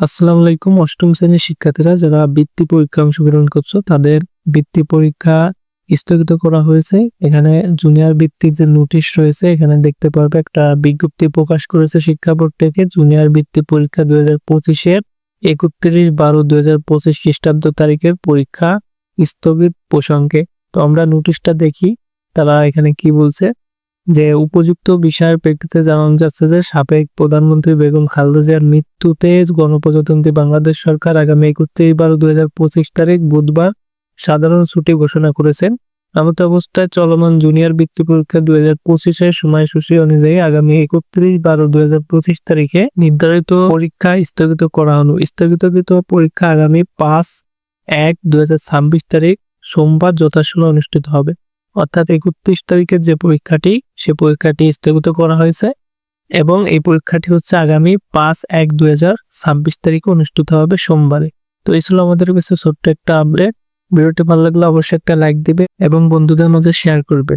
আসসালামু আলাইকুম। অষ্টম শ্রেণীর শিক্ষার্থীরা যারা বৃত্তি পরীক্ষায় অংশগ্রহণ করছো তাদের বৃত্তি পরীক্ষা স্থগিত করা হয়েছে। এখানে জুনিয়র বৃত্তির যে নোটিশ রয়েছে এখানে দেখতে পারবে একটা বিজ্ঞপ্তি প্রকাশ করেছে শিক্ষা বোর্ড থেকে। জুনিয়র বৃত্তি পরীক্ষা 2025-এর 31/12/2025 খ্রিস্টাব্দ তারিখের পরীক্ষা স্থগিত প্রসঙ্গে। তো আমরা নোটিশটা দেখি তারা এখানে কি বলছে, যে উপযুক্ত বিষয়ের প্রেক্ষিতে জানানো যাচ্ছে যে সাবেক প্রধানমন্ত্রী বেগম খালেদা জিয়ার মৃত্যুতে গণপ্রজাতন্ত্রী বাংলাদেশ সরকার আগামী 31/12/2025 তারিখ বুধবার সাধারণ ছুটি ঘোষণা করেছেন। এমত অবস্থায় চলমান জুনিয়র বৃত্তি পরীক্ষা 2025-এর সময়সূচি অনুযায়ী আগামী 31/12/2025 তারিখে নির্ধারিত পরীক্ষা স্থগিত করা হলো। স্থগিতকৃত পরীক্ষা আগামী 5/1/2026 তারিখ সোমবার যথাসময়ে অনুষ্ঠিত হবে। অর্থাৎ 31 তারিখের যে পরীক্ষাটি সে পরীক্ষাটি স্থগিত করা হয়েছে এবং এই পরীক্ষাটি হচ্ছে আগামী 5/1/2026 তারিখে অনুষ্ঠিত হবে সোমবারে। তো এই ছিল আমাদের কাছে ছোট্ট একটা আপডেট। ভিডিওটি ভালো লাগলে অবশ্যই একটা লাইক দিবে এবং বন্ধুদের মাঝে শেয়ার করবে।